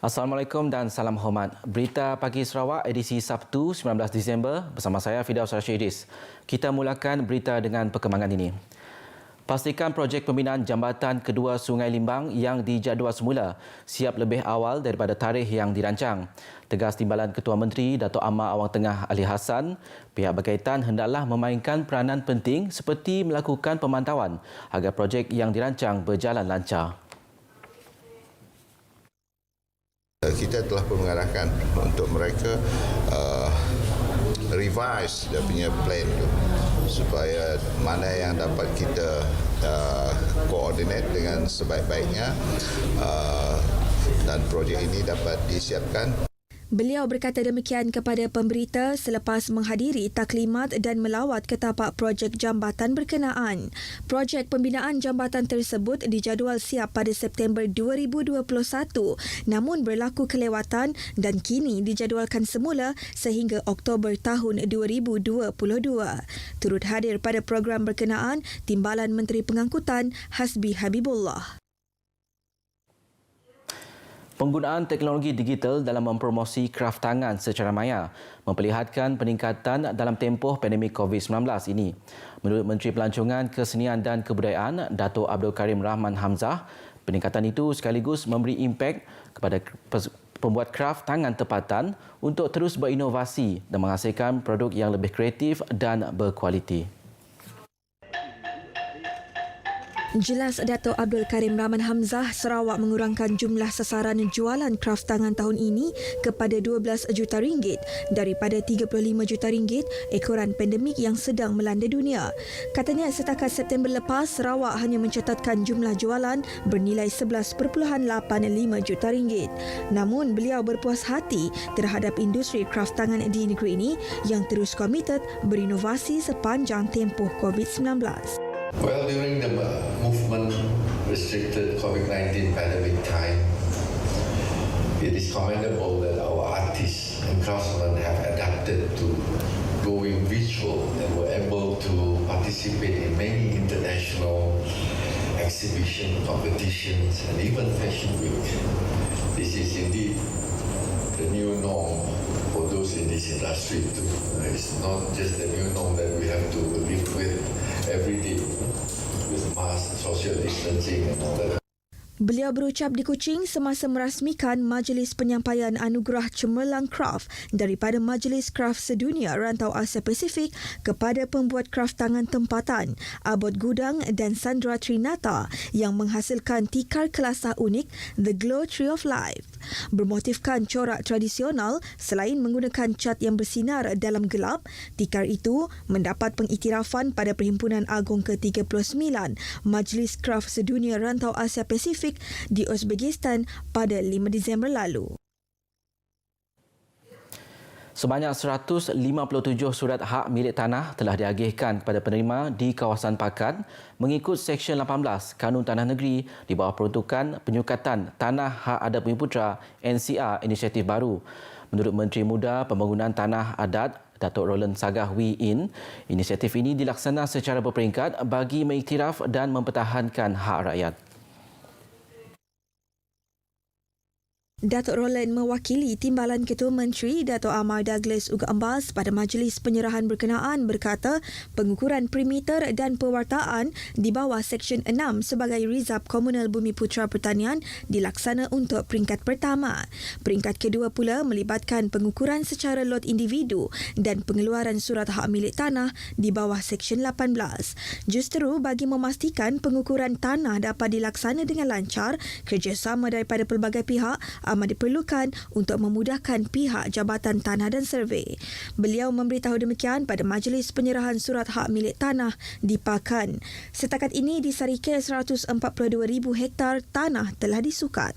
Assalamualaikum dan salam hormat. Berita Pagi Sarawak edisi Sabtu 19 Disember bersama saya Fidaus Rashidis. Kita mulakan berita dengan perkembangan ini. Pastikan projek pembinaan jambatan kedua Sungai Limbang yang dijadual semula siap lebih awal daripada tarikh yang dirancang. Tegas Timbalan Ketua Menteri Datuk Amar Awang Tengah Ali Hassan, pihak berkaitan hendaklah memainkan peranan penting seperti melakukan pemantauan agar projek yang dirancang berjalan lancar. Kita telah mengarahkan untuk mereka revise dia punya plan tu supaya mana yang dapat kita coordinate dengan sebaik-baiknya dan projek ini dapat disiapkan. Beliau berkata demikian kepada pemberita selepas menghadiri taklimat dan melawat ke tapak projek jambatan berkenaan. Projek pembinaan jambatan tersebut dijadual siap pada September 2021 namun berlaku kelewatan dan kini dijadualkan semula sehingga Oktober tahun 2022. Turut hadir pada program berkenaan Timbalan Menteri Pengangkutan Hasbi Habibullah. Penggunaan teknologi digital dalam mempromosi kraf tangan secara maya memperlihatkan peningkatan dalam tempoh pandemik COVID-19 ini. Menurut Menteri Pelancongan, Kesenian dan Kebudayaan, Datuk Abdul Karim Rahman Hamzah, peningkatan itu sekaligus memberi impak kepada pembuat kraf tangan tempatan untuk terus berinovasi dan menghasilkan produk yang lebih kreatif dan berkualiti. Jelas Dato' Abdul Karim Rahman Hamzah, Sarawak mengurangkan jumlah sasaran jualan kraf tangan tahun ini kepada 12 juta ringgit daripada 35 juta ringgit ekoran pandemik yang sedang melanda dunia. Katanya setakat September lepas, Sarawak hanya mencatatkan jumlah jualan bernilai 11.85 juta ringgit. Namun beliau berpuas hati terhadap industri kraf tangan di negeri ini yang terus komited berinovasi sepanjang tempoh COVID-19. Well, during the movement restricted COVID-19 pandemic time, it is commendable that our artists and craftsmen have adapted to going virtual and were able to participate in many international exhibition competitions and even fashion week. This is indeed the new norm for those in this industry too. It's not just the new norm that we have to live with every day with mask, social distancing and all that. Beliau berucap di Kuching semasa merasmikan Majlis Penyampaian Anugerah Cemerlang Kraf daripada Majlis Kraf Sedunia Rantau Asia Pasifik kepada pembuat kraf tangan tempatan, Abot Gudang dan Sandra Trinata yang menghasilkan tikar kelasah unik The Glow Tree of Life. Bermotifkan corak tradisional selain menggunakan cat yang bersinar dalam gelap, tikar itu mendapat pengiktirafan pada Perhimpunan Agong ke-39 Majlis Kraf Sedunia Rantau Asia Pasifik di Uzbekistan pada 5 Disember lalu. Sebanyak 157 surat hak milik tanah telah diagihkan kepada penerima di kawasan Pakan mengikut Seksyen 18 Kanun Tanah Negeri di bawah peruntukan penyukatan Tanah Hak Adat Bumiputera NCR inisiatif baru. Menurut Menteri Muda Pembangunan Tanah Adat Datuk Roland Sagah Wee In, inisiatif ini dilaksana secara berperingkat bagi mengiktiraf dan mempertahankan hak rakyat. Datuk Roland mewakili Timbalan Ketua Menteri Datuk Amar Douglas Uga Ambas pada majlis penyerahan berkenaan berkata pengukuran perimeter dan pewartaan di bawah Seksyen 6 sebagai Rizab Komunal Bumiputera Pertanian dilaksana untuk peringkat pertama. Peringkat kedua pula melibatkan pengukuran secara lot individu dan pengeluaran surat hak milik tanah di bawah Seksyen 18. Justeru bagi memastikan pengukuran tanah dapat dilaksana dengan lancar, kerjasama daripada pelbagai pihak amat diperlukan untuk memudahkan pihak Jabatan Tanah dan Survey. Beliau memberitahu demikian pada majlis penyerahan surat hak milik tanah di Pakan. Setakat ini di Sarikil 142,000 hektar tanah telah disukat.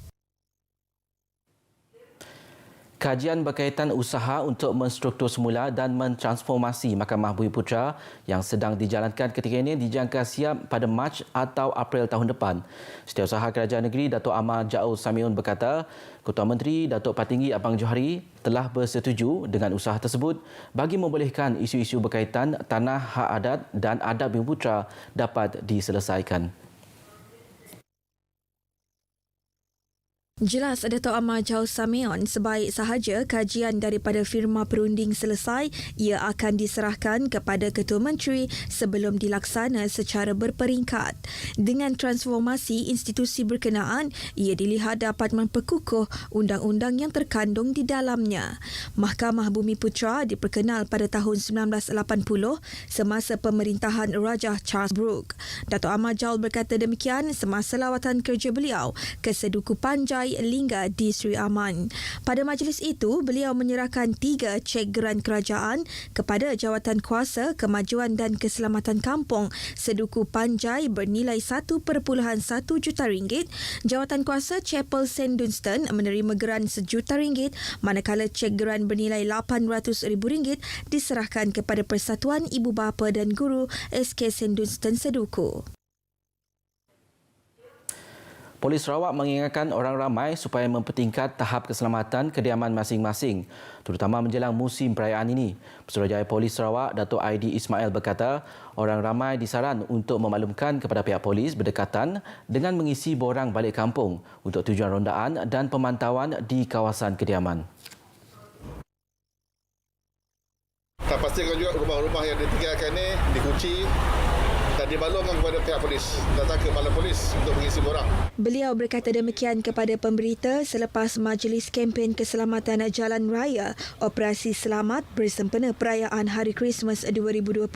Kajian berkaitan usaha untuk menstruktur semula dan mentransformasi Mahkamah Bumiputera yang sedang dijalankan ketika ini dijangka siap pada Mac atau April tahun depan. Setiausaha Kerajaan Negeri Datuk Amar Jaul Samiun berkata, Ketua Menteri Datuk Patinggi Abang Johari telah bersetuju dengan usaha tersebut bagi membolehkan isu-isu berkaitan tanah hak adat dan adat Bumiputera dapat diselesaikan. Jelas Dato' Amar Jauh Sameon, sebaik sahaja kajian daripada firma perunding selesai, ia akan diserahkan kepada Ketua Menteri sebelum dilaksana secara berperingkat. Dengan transformasi institusi berkenaan, ia dilihat dapat memperkukuh undang-undang yang terkandung di dalamnya. Mahkamah Bumi Putra diperkenal pada tahun 1980 semasa pemerintahan Raja Charles Brooke. Dato' Amar Jauh berkata demikian semasa lawatan kerja beliau ke Seduku Panjai, Lingga di Sri Aman. Pada majlis itu, beliau menyerahkan 3 cek geran kerajaan kepada Jawatan Kuasa Kemajuan dan Keselamatan Kampung Seduku Panjai bernilai 1.1 juta ringgit. Jawatan Kuasa Chapel St. Dunstan menerima geran RM1 juta, manakala cek geran bernilai RM800,000 diserahkan kepada Persatuan Ibu Bapa dan Guru SK St. Dunstan Seduku. Polis Sarawak mengingatkan orang ramai supaya mempertingkat tahap keselamatan kediaman masing-masing, terutama menjelang musim perayaan ini. Pesuruhjaya Polis Sarawak, Dato' Aidi Ismail berkata, orang ramai disaran untuk memaklumkan kepada pihak polis berdekatan dengan mengisi borang balik kampung untuk tujuan rondaan dan pemantauan di kawasan kediaman. Kita pastikan juga rumah-rumah yang ditinggalkan ini dikunci dan dibalurkan kepada pihak polis, datang ke kepala polis untuk mengisi borang. Beliau berkata demikian kepada pemberita selepas majlis kempen keselamatan jalan raya Operasi Selamat bersempena perayaan Hari Krismas 2020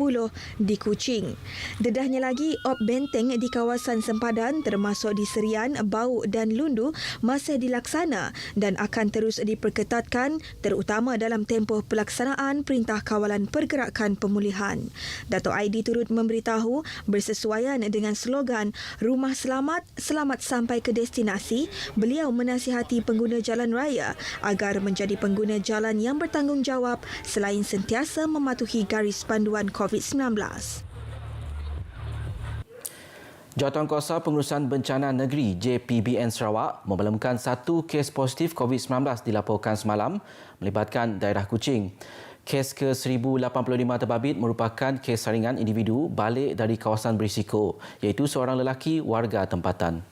di Kuching. Dedahnya lagi, op benteng di kawasan sempadan termasuk di Serian, Bau dan Lundu masih dilaksana dan akan terus diperketatkan terutama dalam tempoh pelaksanaan Perintah Kawalan Pergerakan Pemulihan. Dato' Aidi turut memberitahu bersesuaian dengan slogan Rumah Selamat, Selamat sampai ke destinasi, beliau menasihati pengguna jalan raya agar menjadi pengguna jalan yang bertanggungjawab selain sentiasa mematuhi garis panduan COVID-19. Jawatankuasa Pengurusan Bencana Negeri JPBN Sarawak memaklumkan 1 kes positif COVID-19 dilaporkan semalam melibatkan daerah Kuching. Kes ke-1085 terbabit merupakan kes saringan individu balik dari kawasan berisiko, iaitu seorang lelaki warga tempatan.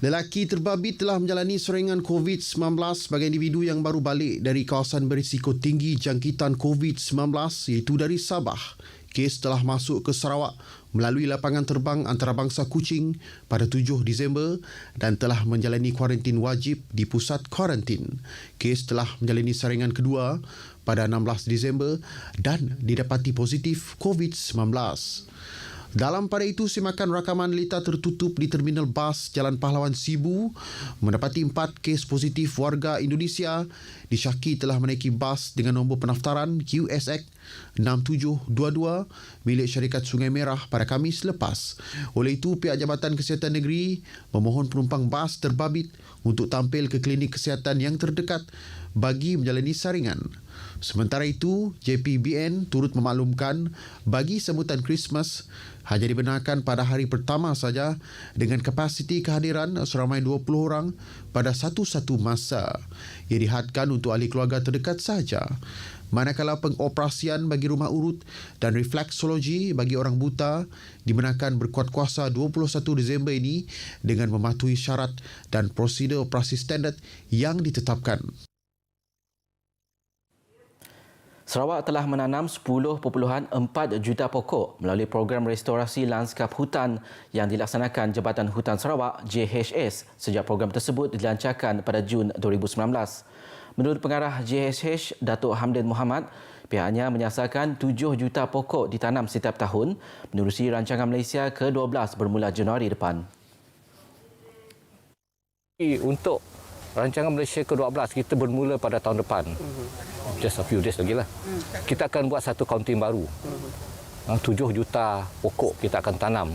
Lelaki terbabit telah menjalani saringan COVID-19 sebagai individu yang baru balik dari kawasan berisiko tinggi jangkitan COVID-19 iaitu dari Sabah. Kes telah masuk ke Sarawak melalui lapangan terbang antarabangsa Kuching pada 7 Disember dan telah menjalani kuarantin wajib di pusat kuarantin. Kes telah menjalani saringan kedua pada 16 Disember dan didapati positif COVID-19. Dalam pada itu, simakan rakaman lita tertutup di Terminal Bas Jalan Pahlawan Sibu mendapati 4 kes positif warga Indonesia disyaki telah menaiki bas dengan nombor pendaftaran QSX 6722 milik syarikat Sungai Merah pada Khamis lepas. Oleh itu, pihak Jabatan Kesihatan Negeri memohon penumpang bas terbabit untuk tampil ke klinik kesihatan yang terdekat bagi menjalani saringan. Sementara itu, JPBN turut memaklumkan bagi sambutan Christmas hanya dibenarkan pada hari pertama saja dengan kapasiti kehadiran seramai 20 orang pada satu-satu masa. Ia dihadkan untuk ahli keluarga terdekat sahaja. Manakala pengoperasian bagi rumah urut dan refleksologi bagi orang buta dibenarkan berkuat kuasa 21 Disember ini dengan mematuhi syarat dan prosedur operasi standard yang ditetapkan. Sarawak telah menanam 10.4 juta pokok melalui program restorasi lanskap hutan yang dilaksanakan Jabatan Hutan Sarawak JHS sejak program tersebut dilancarkan pada Jun 2019. Menurut pengarah JHS, Datuk Hamdan Muhammad, pihaknya menyasarkan 7 juta pokok ditanam setiap tahun menerusi rancangan Malaysia ke-12 bermula Januari depan. Untuk rancangan Malaysia ke-12 kita bermula pada tahun depan. Just a few days lagi lah. Kita akan buat satu kaunting baru. 7 juta pokok kita akan tanam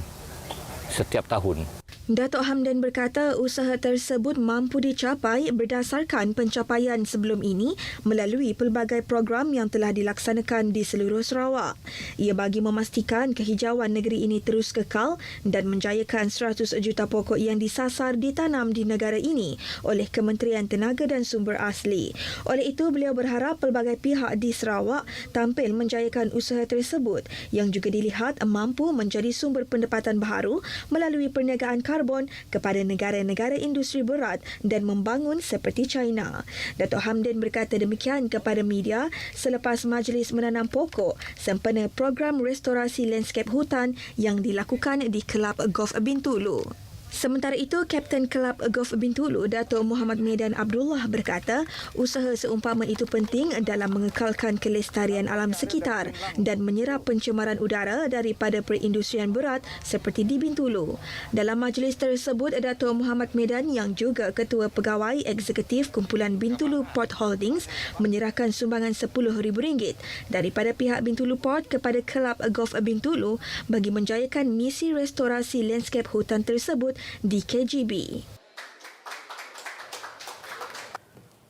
setiap tahun. Datuk Hamdan berkata usaha tersebut mampu dicapai berdasarkan pencapaian sebelum ini melalui pelbagai program yang telah dilaksanakan di seluruh Sarawak. Ia bagi memastikan kehijauan negeri ini terus kekal dan menjayakan 100 juta pokok yang disasar ditanam di negara ini oleh Kementerian Tenaga dan Sumber Asli. Oleh itu, beliau berharap pelbagai pihak di Sarawak tampil menjayakan usaha tersebut yang juga dilihat mampu menjadi sumber pendapatan baharu melalui perniagaan karbon kepada negara-negara industri berat dan membangun seperti China. Datuk Hamdan berkata demikian kepada media selepas majlis menanam pokok sempena program restorasi lanskap hutan yang dilakukan di Kelab Golf Bintulu. Sementara itu, Kapten Kelab Golf Bintulu, Datuk Muhammad Medan Abdullah berkata, usaha seumpama itu penting dalam mengekalkan kelestarian alam sekitar dan menyerap pencemaran udara daripada perindustrian berat seperti di Bintulu. Dalam majlis tersebut, Datuk Muhammad Medan yang juga Ketua Pegawai Eksekutif Kumpulan Bintulu Port Holdings menyerahkan sumbangan RM10,000 daripada pihak Bintulu Port kepada Kelab Golf Bintulu bagi menjayakan misi restorasi lanskap hutan tersebut di KGB.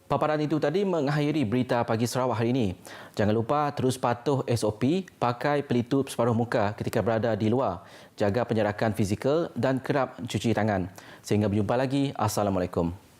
Paparan itu tadi mengakhiri berita pagi Sarawak hari ini. Jangan lupa terus patuh SOP, pakai pelitup separuh muka ketika berada di luar, jaga penjarakan fizikal dan kerap cuci tangan. Sehingga berjumpa lagi. Assalamualaikum.